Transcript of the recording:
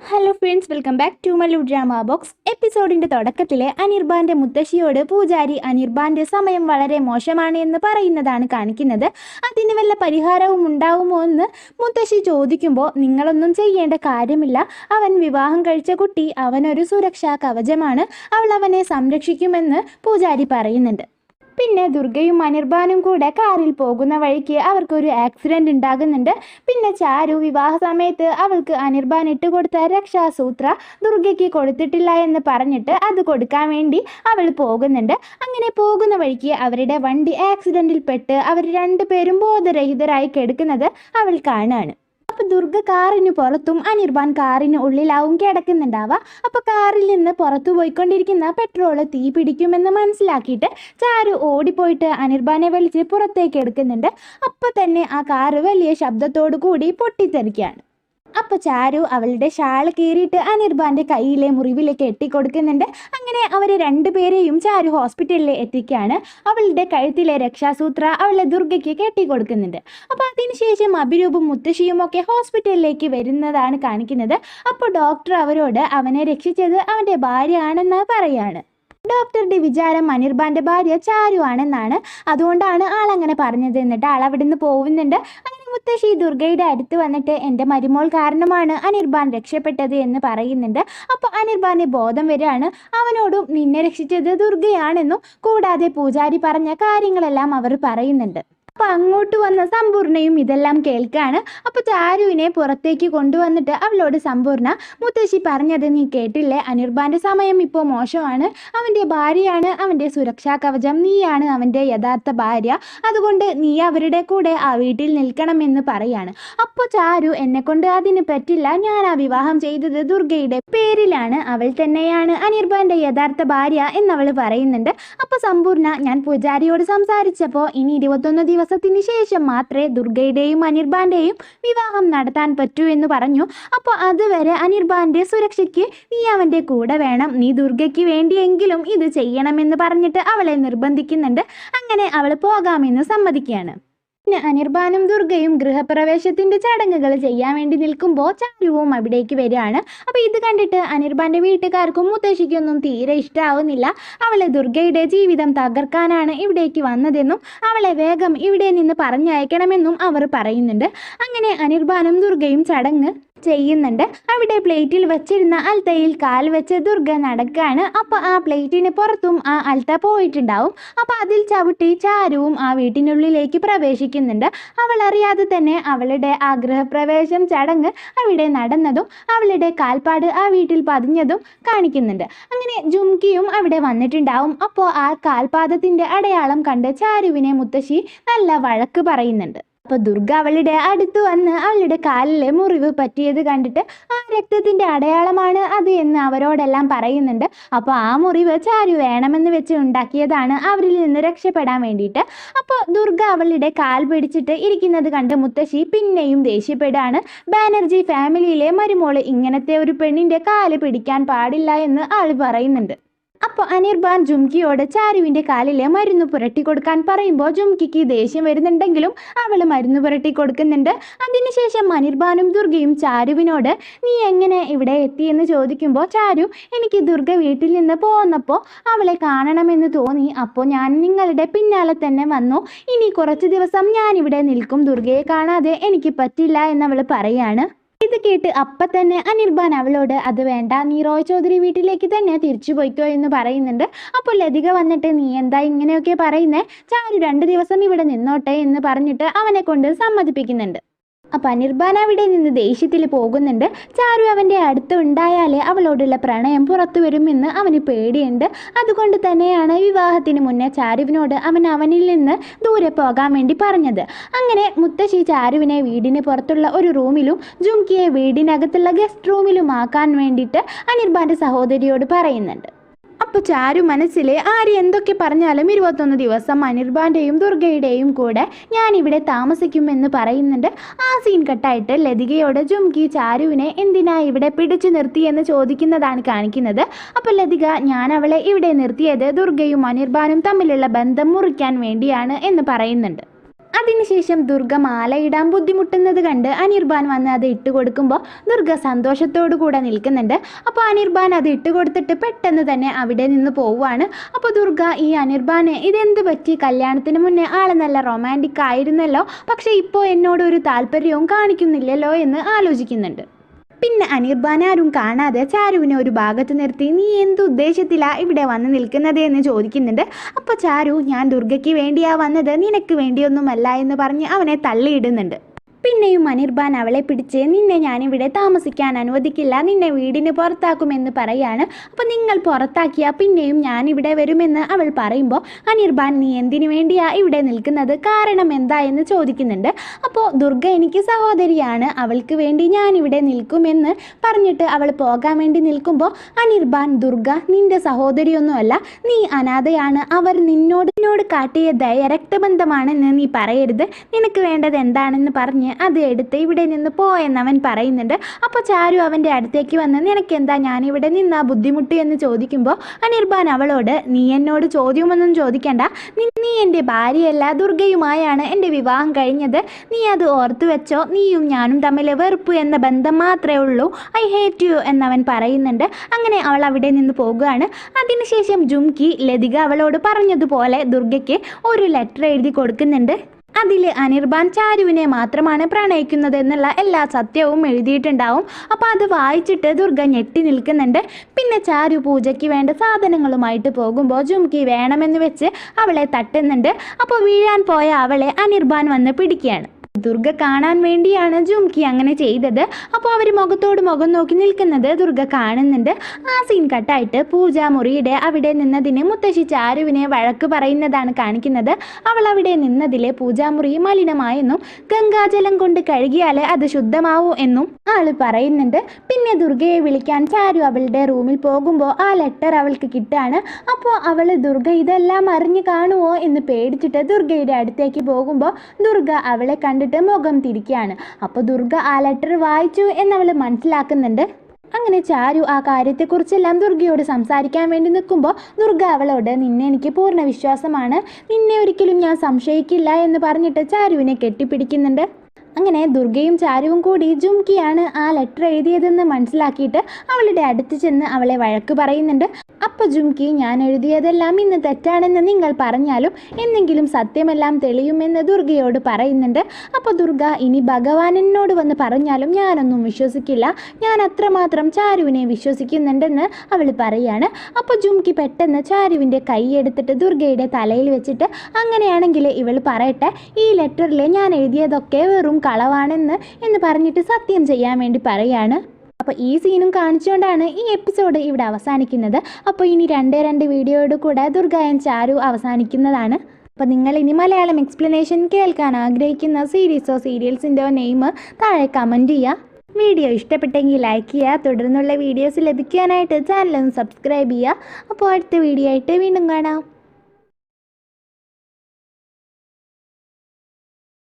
Hello friends, welcome back to Mallu drama box. എപ്പിസോഡിന്റെ തുടക്കത്തിലെ അനിർബാന്റെ മുത്തശ്ശിയോട് പൂജാരി അനിർബാന്റെ സമയം വളരെ മോശമാണ് എന്ന് പറയുന്നതാണ് കാണിക്കുന്നത്. അതിന് വല്ല പരിഹാരവും ഉണ്ടാവുമോ എന്ന് മുത്തശ്ശി ചോദിക്കുമ്പോൾ, നിങ്ങളൊന്നും ചെയ്യേണ്ട കാര്യമില്ല, അവൻ വിവാഹം കഴിച്ച കുട്ടി, അവനൊരു സുരക്ഷാ കവചമാണ്, അവൾ അവനെ സംരക്ഷിക്കുമെന്ന് പൂജാരി പറയുന്നുണ്ട്. പിന്നെ ദുർഗയും അനിർബാനും കൂടെ കാറിൽ പോകുന്ന വഴിക്ക് അവർക്കൊരു ആക്സിഡന്റ് ഉണ്ടാകുന്നുണ്ട്. പിന്നെ ചാരു വിവാഹ സമയത്ത് അവൾക്ക് അനിർബാൻ ഇട്ടുകൊടുത്ത രക്ഷാസൂത്ര ദുർഗയ്ക്ക് കൊടുത്തിട്ടില്ല എന്ന് പറഞ്ഞിട്ട് അത് കൊടുക്കാൻ വേണ്ടി അവൾ പോകുന്നുണ്ട്. അങ്ങനെ പോകുന്ന വഴിക്ക് അവരുടെ വണ്ടി ആക്സിഡന്റിൽ പെട്ട് അവർ രണ്ടുപേരും ബോധരഹിതരായി കിടക്കുന്നത് അവൾ കാണുകയാണ്. അപ്പൊ ദുർഗ കാറിന് പുറത്തും അനിർബാൻ കാറിന് ഉള്ളിലാവും കിടക്കുന്നുണ്ടാവുക. അപ്പൊ കാറിൽ നിന്ന് പുറത്തു പോയിക്കൊണ്ടിരിക്കുന്ന പെട്രോള് തീ പിടിക്കുമെന്ന് മനസ്സിലാക്കിയിട്ട് ചാരു ഓടിപ്പോയിട്ട് അനിർബാനെ വലിച്ച് പുറത്തേക്ക് എടുക്കുന്നുണ്ട്. അപ്പൊ തന്നെ ആ കാറ് വലിയ ശബ്ദത്തോടു കൂടി പൊട്ടിത്തെറിക്കുകയാണ്. അപ്പോൾ ചാരു അവളുടെ ഷാള് കീറിയിട്ട് അനിർബാന്റെ കയ്യിലെ മുറിവിലേക്ക് കെട്ടിക്കൊടുക്കുന്നുണ്ട്. അങ്ങനെ അവർ രണ്ടുപേരെയും ചാരു ഹോസ്പിറ്റലിൽ എത്തിക്കുകയാണ്. അവളുടെ കഴുത്തിലെ രക്ഷാസൂത്ര അവളെ ദുർഗയ്ക്ക് കെട്ടിക്കൊടുക്കുന്നുണ്ട്. അപ്പോൾ അതിനുശേഷം അഭിരൂപും മുത്തശ്ശിയും ഒക്കെ ഹോസ്പിറ്റലിലേക്ക് വരുന്നതാണ് കാണിക്കുന്നത്. അപ്പോൾ ഡോക്ടർ അവരോട് അവനെ രക്ഷിച്ചത് അവൻ്റെ ഭാര്യ ആണെന്ന് പറയാണ്. ഡോക്ടറുടെ വിചാരം അനിർബാന്റെ ഭാര്യ ചാരു ആണെന്നാണ്, അതുകൊണ്ടാണ് ആളങ്ങനെ പറഞ്ഞത്. എന്നിട്ട് ആൾ അവിടെ നിന്ന് പോകുന്നുണ്ട്. അങ്ങനെ മുത്തശ്ശി ദുർഗയുടെ അടുത്ത് വന്നിട്ട് എൻ്റെ മരുമോൾ കാരണമാണ് അനിർബാൻ രക്ഷപ്പെട്ടത് എന്ന് പറയുന്നുണ്ട്. അപ്പോൾ അനിർബാന് ബോധം വരികയാണ്. അവനോടും നിന്നെ രക്ഷിച്ചത് ദുർഗയാണെന്നും കൂടാതെ പൂജാരി പറഞ്ഞ കാര്യങ്ങളെല്ലാം അവർ പറയുന്നുണ്ട്. അപ്പോൾ അങ്ങോട്ട് വന്ന സമ്പൂർണ്ണയും ഇതെല്ലാം കേൾക്കാണ്. അപ്പോൾ ചാരുവിനെ പുറത്തേക്ക് കൊണ്ടുവന്നിട്ട് അവളോട് സമ്പൂർണ്ണ, മുത്തശ്ശി പറഞ്ഞത് നീ കേട്ടില്ലേ, അനിർബാന്റെ സമയം ഇപ്പോൾ മോശമാണ്, അവൻ്റെ ഭാര്യയാണ് അവൻ്റെ സുരക്ഷാ കവചം, നീയാണ് അവൻ്റെ യഥാർത്ഥ ഭാര്യ, അതുകൊണ്ട് നീ അവരുടെ കൂടെ ആ വീട്ടിൽ നിൽക്കണമെന്ന് പറയാണ്. അപ്പോൾ ചാരു, എന്നെ കൊണ്ട് അതിന് പറ്റില്ല, ഞാൻ ആ വിവാഹം ചെയ്തത് ദുർഗയുടെ പേരിലാണ്, അവൾ തന്നെയാണ് അനിർബാന്റെ യഥാർത്ഥ ഭാര്യ എന്നവൾ പറയുന്നുണ്ട്. അപ്പോൾ സമ്പൂർണ്ണ, ഞാൻ പൂജാരിയോട് സംസാരിച്ചപ്പോൾ ഇനി 21 ദിവസത്തിന് ശേഷം മാത്രമേ ദുർഗയുടെയും അനിർബാന്റെയും വിവാഹം നടത്താൻ പറ്റൂ എന്ന് പറഞ്ഞു. അപ്പോൾ അതുവരെ അനിർബാന്റെ സുരക്ഷയ്ക്ക് നീ അവൻ്റെ കൂടെ വേണം, നീ ദുർഗയ്ക്ക് വേണ്ടിയെങ്കിലും ഇത് ചെയ്യണമെന്ന് പറഞ്ഞിട്ട് അവളെ നിർബന്ധിക്കുന്നുണ്ട്. അങ്ങനെ അവൾ പോകാമെന്ന് സമ്മതിക്കുകയാണ്. പിന്നെ അനിർബാനും ദുർഗയും ഗൃഹപ്രവേശത്തിന്റെ ചടങ്ങുകൾ ചെയ്യാൻ വേണ്ടി നിൽക്കുമ്പോൾ ചാരുവും അവിടേക്ക് വരികയാണ്. അപ്പോൾ ഇത് കണ്ടിട്ട് അനിർബാന്റെ വീട്ടുകാർക്കും മുത്തശ്ശിക്കൊന്നും തീരെ ഇഷ്ടമാവുന്നില്ല. അവളെ ദുർഗയുടെ ജീവിതം തകർക്കാനാണ് ഇവിടേക്ക് വന്നതെന്നും അവളെ വേഗം ഇവിടെ നിന്ന് പറഞ്ഞയക്കണമെന്നും അവർ പറയുന്നുണ്ട്. അങ്ങനെ അനിർബാനും ദുർഗയും ചടങ്ങ് ചെയ്യുന്നുണ്ട്. അവിടെ പ്ലേറ്റിൽ വെച്ചിരുന്ന അൽത്തയിൽ കാൽ വെച്ച് ദുർഗ നടക്കുകയാണ്. അപ്പോൾ ആ പ്ലേറ്റിന് പുറത്തും ആ അൽത്ത പോയിട്ടുണ്ടാവും. അപ്പോൾ അതിൽ ചവിട്ടി ചാരുവും ആ വീട്ടിനുള്ളിലേക്ക് പ്രവേശിക്കുന്നുണ്ട്. അവൾ അറിയാതെ തന്നെ അവളുടെ ആ ഗൃഹപ്രവേശം ചടങ്ങ് അവിടെ നടന്നതും അവളുടെ കാൽപ്പാട് ആ വീട്ടിൽ പതിഞ്ഞതും കാണിക്കുന്നുണ്ട്. അങ്ങനെ ജുംകിയും അവിടെ വന്നിട്ടുണ്ടാവും. അപ്പോൾ ആ കാൽപാദത്തിൻ്റെ അടയാളം കണ്ട് ചാരുവിനെ മുത്തശ്ശി നല്ല വഴക്ക് പറയുന്നുണ്ട്. അപ്പോൾ ദുർഗ അവളുടെ അടുത്ത് വന്ന് അവളുടെ കാലിലെ മുറിവ് പറ്റിയത് കണ്ടിട്ട് ആ രക്തത്തിൻ്റെ അടയാളമാണ് അത് എന്ന് അവരോടെല്ലാം പറയുന്നുണ്ട്. അപ്പോൾ ആ മുറിവ് ചാരു വേണമെന്ന് വെച്ച് ഉണ്ടാക്കിയതാണ് അവരിൽ നിന്ന് രക്ഷപ്പെടാൻ വേണ്ടിയിട്ട്. അപ്പോൾ ദുർഗ അവളുടെ കാൽ പിടിച്ചിട്ട് ഇരിക്കുന്നത് കണ്ട് മുത്തശ്ശി പിന്നെയും ദേഷ്യപ്പെടുകയാണ്. ബാനർജി ഫാമിലിയിലെ മരുമോള് ഇങ്ങനത്തെ ഒരു പെണ്ണിൻ്റെ കാല് പിടിക്കാൻ പാടില്ല എന്ന് ആൾ പറയുന്നുണ്ട്. അപ്പോൾ അനിർബാൻ ജുംകിയോട് ചാരുവിൻ്റെ കാലിൽ മരുന്ന് പുരട്ടി കൊടുക്കാൻ പറയുമ്പോൾ ജുംകിക്ക് ദേഷ്യം വരുന്നുണ്ടെങ്കിലും അവൾ മരുന്ന് പുരട്ടി കൊടുക്കുന്നുണ്ട്. അതിനുശേഷം അനിർബാനും ദുർഗയും ചാരുവിനോട് നീ എങ്ങനെ ഇവിടെ എത്തിയെന്ന് ചോദിക്കുമ്പോൾ ചാരു, എനിക്ക് ദുർഗ വീട്ടിൽ നിന്ന് പോന്നപ്പോൾ അവളെ കാണണമെന്ന് തോന്നി, അപ്പോൾ ഞാൻ നിങ്ങളുടെ പിന്നാലെ തന്നെ വന്നു, ഇനി കുറച്ച് ദിവസം ഞാനിവിടെ നിൽക്കും, ദുർഗയെ കാണാതെ എനിക്ക് പറ്റില്ല എന്നവൾ പറയാണ്. ഇത് കേട്ട് അപ്പം തന്നെ അനിർബാൻ അവളോട് അത് വേണ്ട, നീ റോയ് ചൗധരി വീട്ടിലേക്ക് തന്നെ തിരിച്ചു പോയിക്കോ എന്ന് പറയുന്നുണ്ട്. അപ്പോൾ ലതിക വന്നിട്ട് നീ എന്താ ഇങ്ങനെയൊക്കെ പറയുന്നേ, ചാരു 2 ദിവസം ഇവിടെ നിന്നോട്ടെ എന്ന് പറഞ്ഞിട്ട് അവനെ കൊണ്ട് സമ്മതിപ്പിക്കുന്നുണ്ട്. അപ്പം അനിർബാൻ അവിടെ നിന്ന് ദേഷ്യത്തിൽ പോകുന്നുണ്ട്. ചാരു അവൻ്റെ അടുത്ത് ഉണ്ടായാലേ അവളോടുള്ള പ്രണയം പുറത്തു വരുമെന്ന് അവന് പേടിയുണ്ട്. അതുകൊണ്ട് തന്നെയാണ് വിവാഹത്തിന് മുന്നേ ചാരുവിനോട് അവനിൽ നിന്ന് ദൂരെ പോകാൻ വേണ്ടി പറഞ്ഞത്. അങ്ങനെ മുത്തശ്ശി ചാരുവിനെ വീടിന് പുറത്തുള്ള ഒരു റൂമിലും ജുംകിയെ വീടിനകത്തുള്ള ഗസ്റ്റ് റൂമിലും ആക്കാൻ വേണ്ടിയിട്ട് അനിർബാൻ്റെ സഹോദരിയോട് പറയുന്നുണ്ട്. അപ്പോൾ ചാരു മനസ്സിൽ ആര് എന്തൊക്കെ പറഞ്ഞാലും 21 ദിവസം അനിർബാന്റെയും ദുർഗയുടെയും കൂടെ ഞാനിവിടെ താമസിക്കുമെന്ന് പറയുന്നുണ്ട്. ആ സീൻ കട്ടായിട്ട് ലതികയോട് ജുംകി ചാരുവിനെ എന്തിനാ ഇവിടെ പിടിച്ചു നിർത്തിയെന്ന് ചോദിക്കുന്നതാണ് കാണിക്കുന്നത്. അപ്പോൾ ലതിക, ഞാൻ അവളെ ഇവിടെ നിർത്തിയത് ദുർഗയും അനിർബാനും തമ്മിലുള്ള ബന്ധം മുറിക്കാൻ വേണ്ടിയാണ് എന്ന് പറയുന്നുണ്ട്. അതിനുശേഷം ദുർഗ മാലയിടാൻ ബുദ്ധിമുട്ടുന്നത് കണ്ട് അനിർബാൻ വന്ന് അത് ഇട്ട് കൊടുക്കുമ്പോൾ ദുർഗ സന്തോഷത്തോടു കൂടെ നിൽക്കുന്നുണ്ട്. അപ്പോൾ അനിർബാൻ അത് ഇട്ട് കൊടുത്തിട്ട് പെട്ടെന്ന് തന്നെ അവിടെ നിന്ന് പോവുകയാണ്. അപ്പോൾ ദുർഗ ഈ അനിർബാനെ ഇതെന്ത് പറ്റി, കല്യാണത്തിന് മുന്നേ ആൾ നല്ല റൊമാൻറ്റിക് ആയിരുന്നല്ലോ, പക്ഷേ ഇപ്പോൾ എന്നോടൊരു താല്പര്യവും കാണിക്കുന്നില്ലല്ലോ എന്ന് ആലോചിക്കുന്നുണ്ട്. പിന്നെ അനിർബാൻ ആരും കാണാതെ ചാരുവിനെ ഒരു ഭാഗത്ത് നിർത്തി നീ എന്തുദ്ദേശത്തിലാണ് ഇവിടെ വന്ന് നിൽക്കുന്നത് എന്ന് ചോദിക്കുന്നുണ്ട്. അപ്പോൾ ചാരു ഞാൻ ദുർഗയ്ക്ക് വേണ്ടിയാ വന്നത്, നിനക്ക് വേണ്ടിയൊന്നുമല്ല എന്ന് പറഞ്ഞ് അവനെ തള്ളിയിടുന്നുണ്ട്. പിന്നെയും അനിർബാൻ അവളെ പിടിച്ച് നിന്നെ ഞാനിവിടെ താമസിക്കാൻ അനുവദിക്കില്ല, നിന്നെ വീടിന് പുറത്താക്കുമെന്ന് പറയാണ്. അപ്പോൾ നിങ്ങൾ പുറത്താക്കിയാൽ പിന്നെയും ഞാനിവിടെ വരുമെന്ന് അവൾ പറയുമ്പോൾ അനിർബാൻ നീ എന്തിനു വേണ്ടിയാ ഇവിടെ നിൽക്കുന്നത്, കാരണം എന്താ എന്ന് ചോദിക്കുന്നുണ്ട്. അപ്പോൾ ദുർഗ എനിക്ക് സഹോദരിയാണ്, അവൾക്ക് വേണ്ടി ഞാനിവിടെ നിൽക്കുമെന്ന് പറഞ്ഞിട്ട് അവൾ പോകാൻ വേണ്ടി നിൽക്കുമ്പോൾ അനിർബാൻ ദുർഗ നിന്റെ സഹോദരിയൊന്നുമല്ല, നീ അനാഥയാണ്, അവർ നിന്നോട് കാട്ടിയ ദയ രക്തബന്ധമാണെന്ന് നീ പറയരുത്, നിനക്ക് വേണ്ടത് എന്താണെന്ന് പറഞ്ഞ് അത് എടുത്ത് ഇവിടെ നിന്ന് പോയെന്നവൻ പറയുന്നുണ്ട്. അപ്പോൾ ചാരു അവൻ്റെ അടുത്തേക്ക് വന്ന് നിനക്കെന്താ ഞാനിവിടെ നിന്നാ ബുദ്ധിമുട്ട് എന്ന് ചോദിക്കുമ്പോൾ അനിർബാൻ അവളോട് നീ എന്നോട് ചോദ്യമൊന്നും ചോദിക്കണ്ട, നീ എൻ്റെ ഭാര്യയല്ല, ദുർഗയുമായാണ് എൻ്റെ വിവാഹം കഴിഞ്ഞത്, നീ അത് ഓർത്തു വെച്ചോ, നീയും ഞാനും തമ്മിൽ വെറുപ്പ് എന്ന ബന്ധം മാത്രമേ ഉള്ളൂ, ഐ ഹേറ്റ് യു എന്നവൻ പറയുന്നുണ്ട്. അങ്ങനെ അവൾ അവിടെ നിന്ന് പോകുകയാണ്. അതിനുശേഷം ജുംകി ലതിക അവളോട് പറഞ്ഞതുപോലെ ദുർഗയ്ക്ക് ഒരു ലെറ്റർ എഴുതി കൊടുക്കുന്നുണ്ട്. അതിൽ അനിർബാൻ ചാരുവിനെ മാത്രമാണ് പ്രണയിക്കുന്നത് എന്നുള്ള എല്ലാ സത്യവും എഴുതിയിട്ടുണ്ടാവും. അപ്പോൾ അത് വായിച്ചിട്ട് ദുർഗ ഞെട്ടി നിൽക്കുന്നുണ്ട്. പിന്നെ ചാരു പൂജയ്ക്ക് വേണ്ട സാധനങ്ങളുമായിട്ട് പോകുമ്പോൾ ജുംകി വേണമെന്ന് വെച്ച് അവളെ തട്ടുന്നുണ്ട്. അപ്പോൾ വീഴാൻ പോയ അവളെ അനിർബാൻ വന്ന് പിടിക്കുകയാണ്. ദുർഗ കാണാൻ വേണ്ടിയാണ് ജുംകി അങ്ങനെ ചെയ്തത്. അപ്പോൾ അവർ മുഖത്തോട് മുഖം നോക്കി നിൽക്കുന്നത് ദുർഗ കാണുന്നുണ്ട്. ആ സീൻ കട്ടായിട്ട് പൂജാമുറിയുടെ അവിടെ നിന്നതിന് മുത്തശ്ശി ചാരുവിനെ വഴക്ക് പറയുന്നതാണ് കാണിക്കുന്നത്. അവൾ അവിടെ നിന്നതിൽ പൂജാമുറി മലിനമായെന്നും ഗംഗാജലം കൊണ്ട് കഴുകിയാൽ അത് ശുദ്ധമാവൂ എന്നും ആള് പറയുന്നുണ്ട്. പിന്നെ ദുർഗയെ വിളിക്കാൻ ചാരു അവളുടെ റൂമിൽ പോകുമ്പോൾ ആ ലെറ്റർ അവൾക്ക് കിട്ടാണ്. അപ്പോൾ അവൾ ദുർഗ ഇതെല്ലാം അറിഞ്ഞു കാണുമോ എന്ന് പേടിച്ചിട്ട് ദുർഗയുടെ അടുത്തേക്ക് പോകുമ്പോൾ ദുർഗ അവളെ കണ്ടിട്ട് മുഖം തിരിക്കുകയാണ്. അപ്പോൾ ദുർഗ ആ ലെറ്റർ വായിച്ചു എന്നവൾ മനസ്സിലാക്കുന്നുണ്ട്. അങ്ങനെ ചാരു ആ കാര്യത്തെക്കുറിച്ചെല്ലാം ദുർഗയോട് സംസാരിക്കാൻ വേണ്ടി നിൽക്കുമ്പോൾ ദുർഗ അവളോട് നിന്നെ എനിക്ക് പൂർണ്ണ വിശ്വാസമാണ്, നിന്നെ ഒരിക്കലും ഞാൻ സംശയിക്കില്ല എന്ന് പറഞ്ഞിട്ട് ചാരുവിനെ കെട്ടിപ്പിടിക്കുന്നുണ്ട്. അങ്ങനെ ദുർഗയും ചാരുവും കൂടി ജുംകിയാണ് ആ ലെറ്റർ എഴുതിയതെന്ന് മനസ്സിലാക്കിയിട്ട് അവളുടെ അടുത്ത് ചെന്ന് അവളെ വഴക്ക് പറയുന്നുണ്ട്. അപ്പോൾ ജുംകി ഞാൻ എഴുതിയതെല്ലാം ഇന്ന് തെറ്റാണെന്ന് നിങ്ങൾ പറഞ്ഞാലും എന്നെങ്കിലും സത്യമെല്ലാം തെളിയുമെന്ന് ദുർഗയോട് പറയുന്നുണ്ട്. അപ്പോൾ ദുർഗ ഇനി ഭഗവാൻ എന്നോട് വന്ന് പറഞ്ഞാലും ഞാനൊന്നും വിശ്വസിക്കില്ല, ഞാൻ അത്രമാത്രം ചാരുവിനെ വിശ്വസിക്കുന്നുണ്ടെന്ന് അവൾ പറയാണ്. അപ്പോൾ ജുംകി പെട്ടെന്ന് ചാരുവിൻ്റെ കൈ എടുത്തിട്ട് ദുർഗയുടെ തലയിൽ വെച്ചിട്ട് അങ്ങനെയാണെങ്കിൽ ഇവൾ പറയട്ടെ ഈ ലെറ്ററിൽ ഞാൻ എഴുതിയതൊക്കെ വെറും കളവാണെന്ന് എന്ന് പറഞ്ഞിട്ട് സത്യം ചെയ്യാൻ വേണ്ടി പറയാണ്. അപ്പോൾ ഈ സീനും കാണിച്ചുകൊണ്ടാണ് ഈ എപ്പിസോഡ് ഇവിടെ അവസാനിക്കുന്നത്. അപ്പോൾ ഇനി രണ്ട് വീഡിയോയോട് കൂടെ ദുർഗ ആൻഡ് ചാരു അവസാനിക്കുന്നതാണ്. അപ്പോൾ നിങ്ങൾ ഇനി മലയാളം എക്സ്പ്ലനേഷൻ കേൾക്കാൻ ആഗ്രഹിക്കുന്ന സീരീസോ സീരിയൽസിൻ്റെയോ നെയിം താഴെ കമൻറ്റ് ചെയ്യുക. വീഡിയോ ഇഷ്ടപ്പെട്ടെങ്കിൽ ലൈക്ക് ചെയ്യുക. തുടർന്നുള്ള വീഡിയോസ് ലഭിക്കാനായിട്ട് ചാനൽ ഒന്ന് സബ്സ്ക്രൈബ് ചെയ്യുക. അപ്പോൾ അടുത്ത വീഡിയോ ആയിട്ട് വീണ്ടും കാണാം.